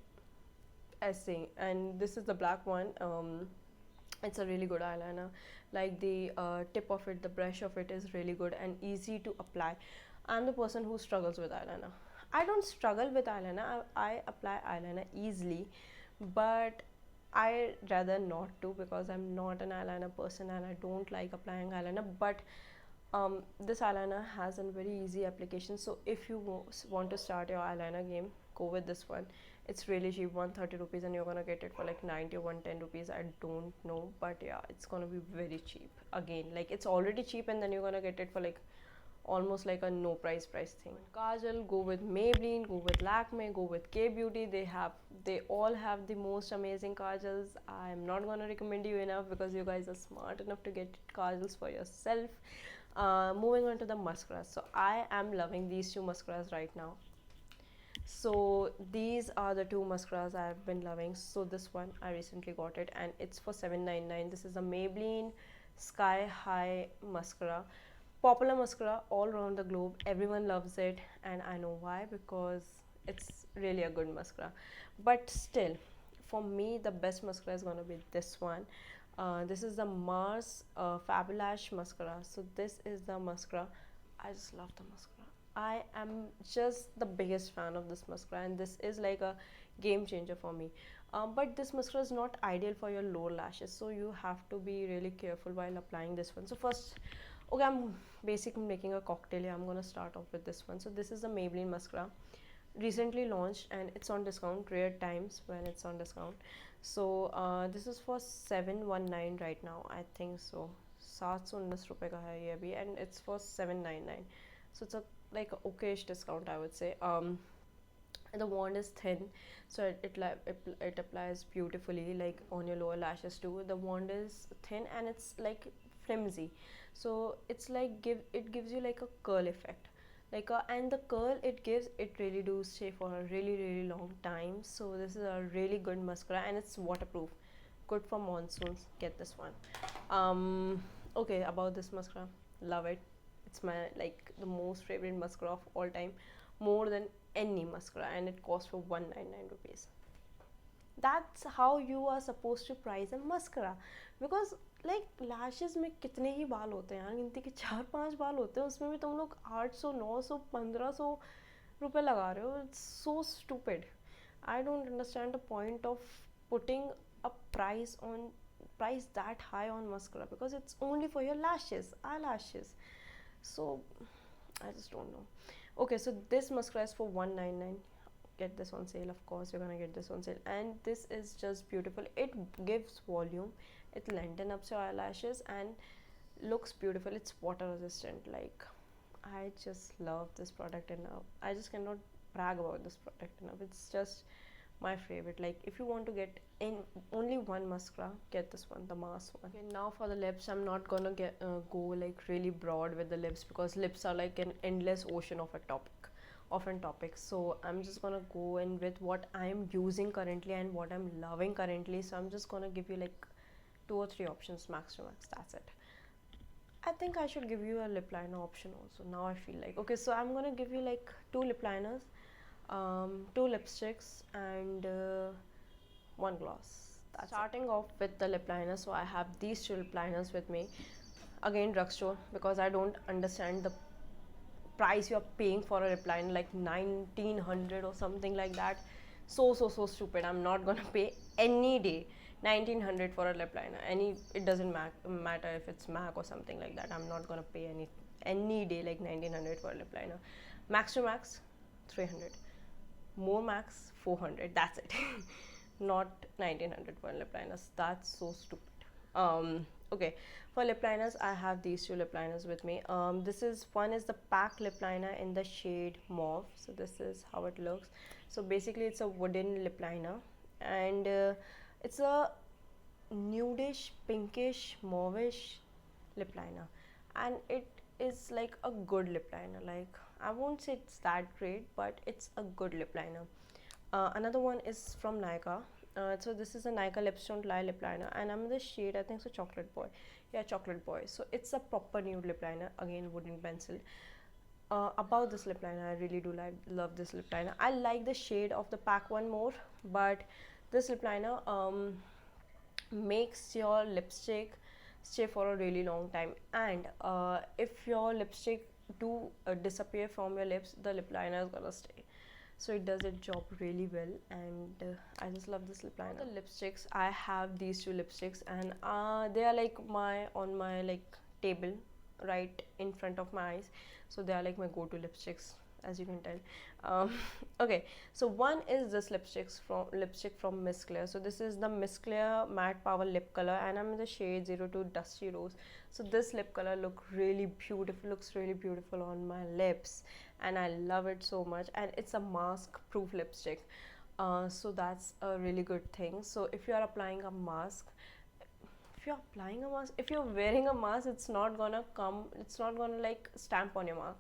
essay. And this is the black one. It's a really good eyeliner. Like the tip of it, the brush of it is really good and easy to apply. I'm the person who struggles with eyeliner. I don't struggle with eyeliner, I apply eyeliner easily, but I rather not to, because I'm not an eyeliner person and I don't like applying eyeliner. But This eyeliner has a very easy application, so if you want to start your eyeliner game, go with this one. It's really cheap, 130 rupees, and you're gonna get it for like 90 or 110 rupees. I don't know, but yeah, it's gonna be very cheap. Again, like it's already cheap, and then you're gonna get it for like almost like a no price thing. Kajal, go with Maybelline, go with Lakme, go with K Beauty. They all have the most amazing kajals. I'm not gonna recommend you enough because you guys are smart enough to get kajals for yourself. Moving on to the mascaras. So I am loving these two mascaras right now. So these are the two mascaras I've been loving. So this one I recently got it, and it's for 7.99. This is a Maybelline Sky High mascara. Popular mascara all around the globe. Everyone loves it, and I know why, because it's really a good mascara. But still, for me, the best mascara is gonna be this one. This is the Mars Fabulash mascara. So this is the mascara. I just love the mascara. I am just the biggest fan of this mascara, and this is like a game changer for me. But this mascara is not ideal for your lower lashes, so you have to be really careful while applying this one. So first, okay, I'm basically making a cocktail here. I'm gonna start off with this one. So this is the Maybelline mascara, recently launched, and it's on discount, rare times when it's on discount. So this is for 719 right now, I think so. 719 रुपए का है ये अभी, and it's for 799. So it's a like a okayish discount, I would say. The wand is thin, so it applies beautifully like on your lower lashes too. The wand is thin and it's like flimsy, so it's like it gives you like a curl effect, like and the curl it gives, it really do stay for a really long time. So this is a really good mascara, and it's waterproof, good for monsoons. Get this one. Okay, about this mascara, love it. It's my like the most favorite mascara of all time, more than any mascara, and it costs for 199 rupees. That's how you are supposed to price a mascara, because like lashes में कितने ही बाल होते हैं यार, गिनती के 4-5 बाल होते हैं, उसमें भी तुम लोग 800 900 1500 रुपए लगा रहे हो. It's so stupid. I don't understand the point of putting a price that high on mascara, because it's only for your lashes, eyelashes. So I just don't know. Okay, so this mascara is for 199. Get this on sale, of course you're gonna get this on sale, and this is just beautiful. It gives volume, it lengthens up your eyelashes and looks beautiful. It's water resistant. Like, I just love this product enough. I just cannot brag about this product enough. It's just my favorite. Like, if you want to get in only one mascara, get this one, the M.A.C one. Okay, now for the lips, I'm not gonna go like really broad with the lips, because lips are like an endless ocean of a topic. So I'm just gonna go in with what I'm using currently and what I'm loving currently. So I'm just gonna give you like 2 or 3 options max to max. That's it. I think I should give you a lip liner option also. Now I feel like, okay, so I'm gonna give you like 2 lip liners, 2 lipsticks, and 1 gloss. That's starting off with the lip liner. So I have these 2 lip liners with me, again drugstore, because I don't understand the price you're paying for a lip liner, like 1900 or something like that. So stupid. I'm not gonna pay any day 1900 for a lip liner. It doesn't matter if it's MAC or something like that. I'm not gonna pay any day like 1900 for a lip liner. Max to max 300, more max 400. That's it. Not 1900 for lip liners. That's so stupid. Okay, for lip liners I have these 2 lip liners with me. This is one is the pack lip liner in the shade mauve. So this is how it looks. So basically it's a wooden lip liner, and it's a nudish, pinkish, mauvish lip liner, and it is like a good lip liner. Like, I won't say it's that great, but it's a good lip liner. Another one is from Nykaa. So this is a Nykaa Lips Don't Lie lip liner, and I'm in the shade, I think so, Chocolate Boy. Yeah, Chocolate Boy. So it's a proper nude lip liner, again wooden pencil. About this lip liner, I really do love this lip liner. I like the shade of the pack one more, but this lip liner makes your lipstick stay for a really long time. And if your lipstick do disappear from your lips, the lip liner is gonna stay. So it does its job really well, and I just love this lip liner. The lipsticks, I have these 2 lipsticks, and they are like on my like table. right in front of my eyes, so they are like my go-to lipsticks, as you can tell. um, okay, so one is this lipstick from Miss Clear. So this is the Miss Clear Matte Power Lip Color, and I'm in the shade 02 Dusty Rose. So this lip color looks really beautiful on my lips, and I love it so much. And it's a mask proof lipstick, so that's a really good thing. So if you are applying a mask, if you're wearing a mask, it's not gonna like stamp on your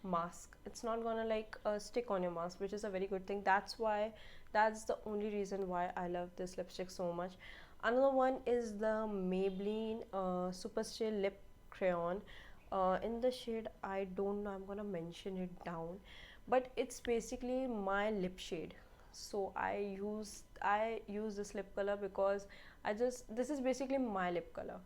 mask. It's not gonna like stick on your mask, which is a very good thing. That's the only reason why I love this lipstick so much. Another one is the Maybelline Super Stay Lip Crayon, in the shade, I don't know, I'm gonna mention it down, but it's basically my lip shade. So I use this lip color because this is basically my lip color,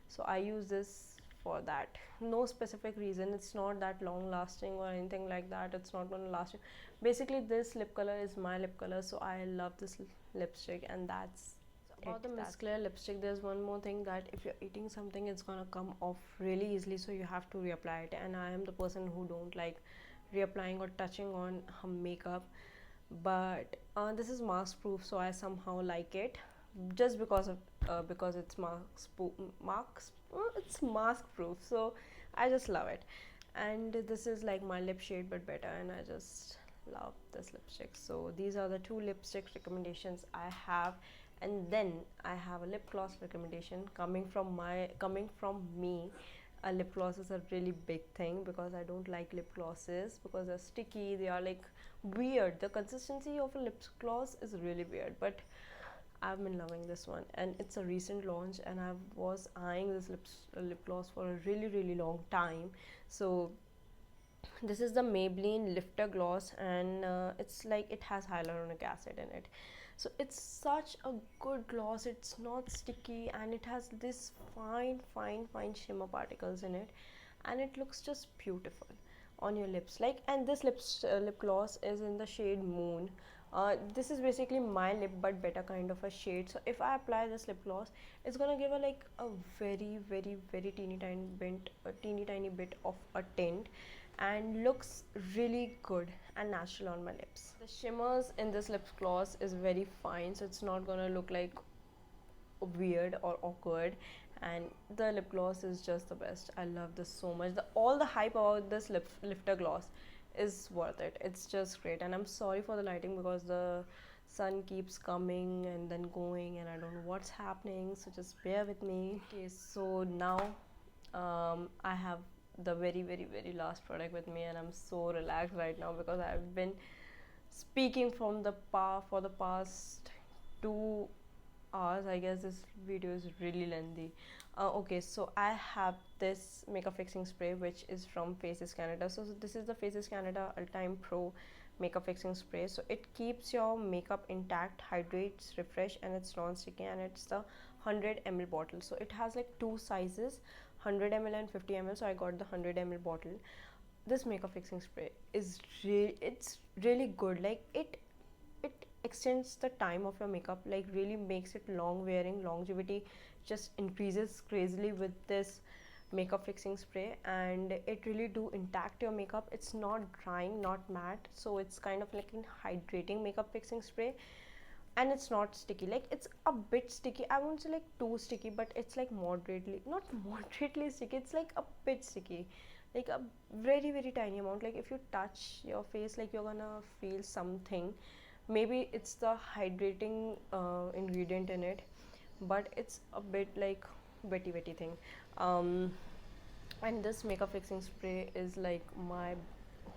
so I use this for that. No specific reason. It's not that long lasting or anything like that. It's not gonna last you. Basically, this lip color is my lip color, so I love this lipstick, and that's about the Miss Clear lipstick. There's one more thing, that if you're eating something, it's gonna come off really easily, so you have to reapply it. And I am the person who don't like reapplying or touching on her makeup, but this is mask proof, so I somehow like it, just because it's it's mask proof, so I just love it. And this is like my lip shade but better, and I just love this lipstick. So these are the two lipstick recommendations I have. And then I have a lip gloss recommendation coming from me. A lip gloss is a really big thing, because I don't like lip glosses because they're sticky, they are like weird. The consistency of a lip gloss is really weird, but I've been loving this one, and it's a recent launch, and I was eyeing this lip gloss for a really long time. So this is the Maybelline Lifter Gloss, and it's like it has hyaluronic acid in it. So it's such a good gloss. It's not sticky, and it has this fine shimmer particles in it, and it looks just beautiful on your lips. Like, and this lip gloss is in the shade Moon. This is basically my lip but better kind of a shade. So if I apply this lip gloss, it's gonna give a very teeny tiny bit of a tint, and looks really good and natural on my lips. The shimmers in this lip gloss is very fine, so it's not gonna look like weird or awkward, and the lip gloss is just the best. I love this so much. All the hype about this lifter gloss is worth it. It's just great. And I'm sorry for the lighting, because the sun keeps coming and then going, and I don't know what's happening, so just bear with me. Okay, so now I have the very last product with me, and I'm so relaxed right now because I've been speaking for the past 2 hours. I guess this video is really lengthy. Okay, so I have this makeup fixing spray, which is from Faces Canada. So this is the Faces Canada All-Time Pro makeup fixing spray. So it keeps your makeup intact, hydrates, refresh, and it's non-sticky, and it's the 100 ml bottle. So it has like two sizes, 100 ml and 50 ml. So I got the 100 ml bottle. This makeup fixing spray is it's really good. Like it extends the time of your makeup, like really makes it long wearing. Longevity just increases crazily with this makeup fixing spray, and it really do intact your makeup. It's not drying, not matte, so it's kind of like an hydrating makeup fixing spray. And it's not sticky. Like, it's a bit sticky. I won't say like too sticky, but it's like not moderately sticky, it's like a bit sticky, like a very tiny amount. Like if you touch your face, like you're gonna feel something. Maybe it's the hydrating ingredient in it, but it's a bit like wetty thing. And this makeup fixing spray is like my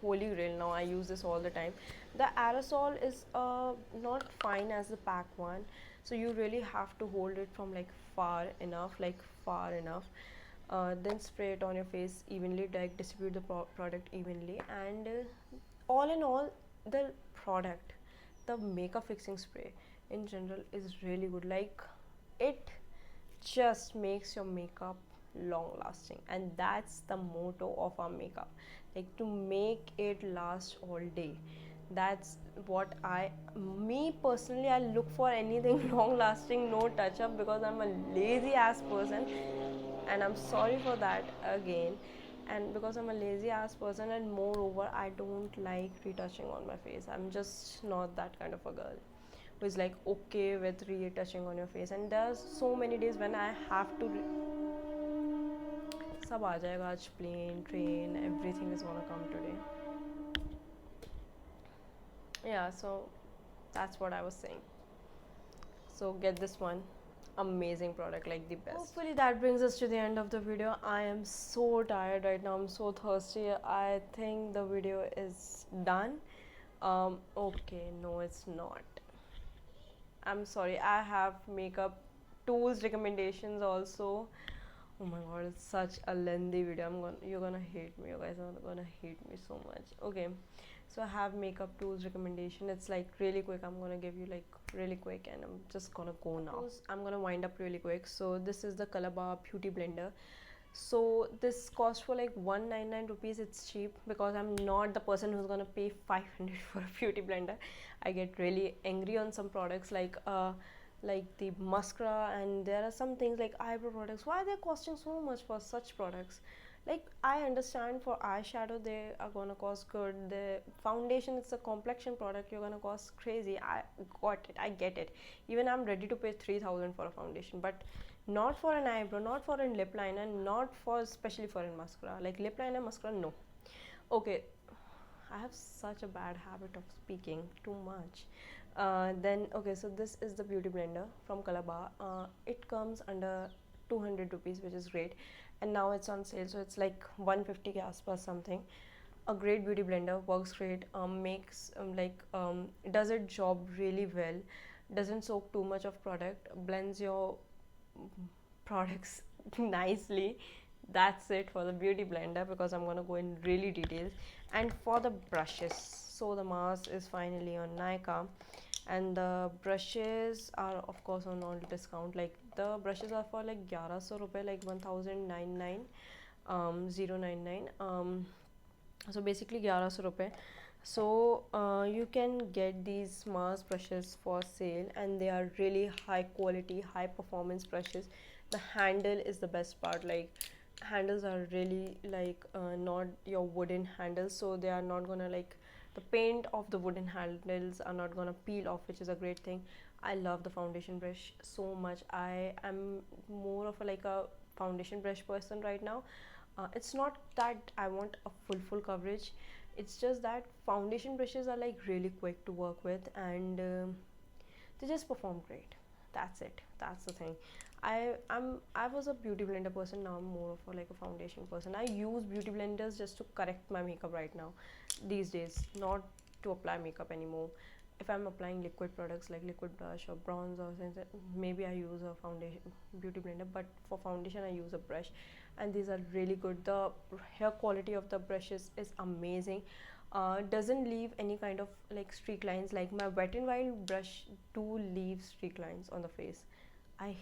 holy grail. Now I use this all the time. The aerosol is not fine as the pack one, so you really have to hold it from like far enough, then spray it on your face evenly, like distribute the product evenly. And all in all, the product, the makeup fixing spray in general is really good. Like, it just makes your makeup long lasting, and that's the motto of our makeup, like to make it last all day. That's what me personally, I look for anything long lasting, no touch up, because I'm a lazy ass person, and I'm sorry for that again. And because I'm a lazy ass person, and moreover I don't like retouching on my face. I'm just not that kind of a girl who is like okay with retouching on your face. And there's so many days when I have to सब आ जाएगा आज, plane, train, everything is gonna come today. Yeah, so that's what I was saying. So get this one, amazing product, like the best. Hopefully that brings us to the end of the video. I am so tired right now, I'm so thirsty. I think the video is done. Okay, no it's not. I'm sorry, I have makeup tools recommendations also. Oh my god, it's such a lengthy video. You're gonna hate me. You guys are gonna hate me so much. Okay, so I have makeup tools recommendation. It's like really quick. I'm gonna give you like really quick, and I'm just gonna go now. I'm gonna wind up really quick. So this is the Colorbar Beauty Blender. So this cost for like 199 rupees. It's cheap because I'm not the person who's gonna pay 500 for a beauty blender. I get really angry on some products like the mascara, and there are some things like eyebrow products. Why they're costing so much for such products? Like I understand for eyeshadow they are gonna cost good. The foundation, it's a complexion product, you're gonna cost crazy. I got it, I get it. Even I'm ready to pay 3,000 for a foundation, but not for an eyebrow, not for a lip liner, not for especially for a mascara. Like lip liner, mascara, no. Okay, I have such a bad habit of speaking too much. Then okay, so this is the beauty blender from Colorbar. It comes under 200 rupees, which is great, and now it's on sale, so it's like 150 gas plus something. A great beauty blender, works great, makes does its job really well, doesn't soak too much of product, blends your products nicely. That's it for the beauty blender, because I'm gonna go in really details. And for the brushes, so the mask is finally on Nykaa, and the brushes are of course on all discount. Like the brushes are for like 1100 rupees, like 1099 099 so basically 1100 rupees. So you can get these mask brushes for sale, and they are really high quality, high performance brushes. The handle is the best part. Like handles are really like not your wooden handles, so they are not gonna like, the paint of the wooden handles are not gonna peel off, which is a great thing. I love the foundation brush so much. I am more of a like a foundation brush person right now. It's not that I want a full coverage, it's just that foundation brushes are like really quick to work with, and they just perform great. That's it, that's the thing. I was a beauty blender person, now I'm more of a like a foundation person. I use beauty blenders just to correct my makeup right now these days, not to apply makeup anymore. If I'm applying liquid products like liquid blush or bronze or something, maybe I use a foundation beauty blender, but for foundation I use a brush, and these are really good. The hair quality of the brushes is amazing. Doesn't leave any kind of like streak lines. Like my Wet n Wild brush do leave streak lines on the face. I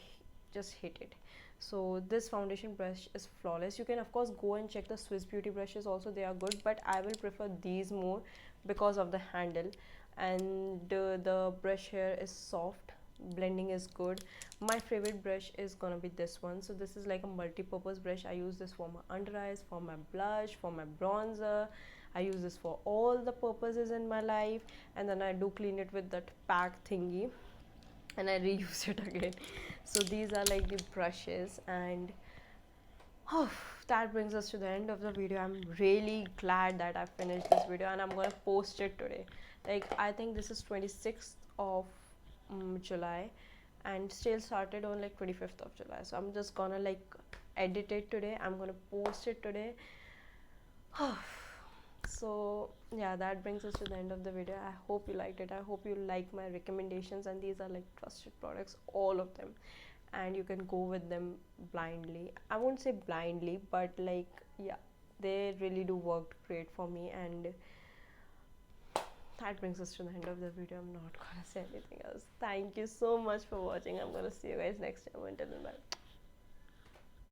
just hate it. So this foundation brush is flawless. You can of course go and check the Swiss Beauty brushes also, they are good, but I will prefer these more because of the handle. And the brush here is soft, blending is good. My favorite brush is gonna be this one. So this is like a multi-purpose brush. I use this for my under eyes, for my blush, for my bronzer. I use this for all the purposes in my life, and then I do clean it with that pack thingy, and I reuse it again. So these are like the brushes, and oh, that brings us to the end of the video. I'm really glad that I finished this video, and I'm gonna post it today. Like I think this is 26th of July, and sale started on like 25th of July. So I'm just gonna like edit it today. I'm gonna post it today. So yeah, that brings us to the end of the video. I hope you liked it. I hope you like my recommendations, and these are like trusted products, all of them, and you can go with them blindly. I won't say blindly, but like yeah, they really do work great for me. And that brings us to the end of the video. I'm not gonna say anything else. Thank you so much for watching. I'm gonna see you guys next time. Until then, bye.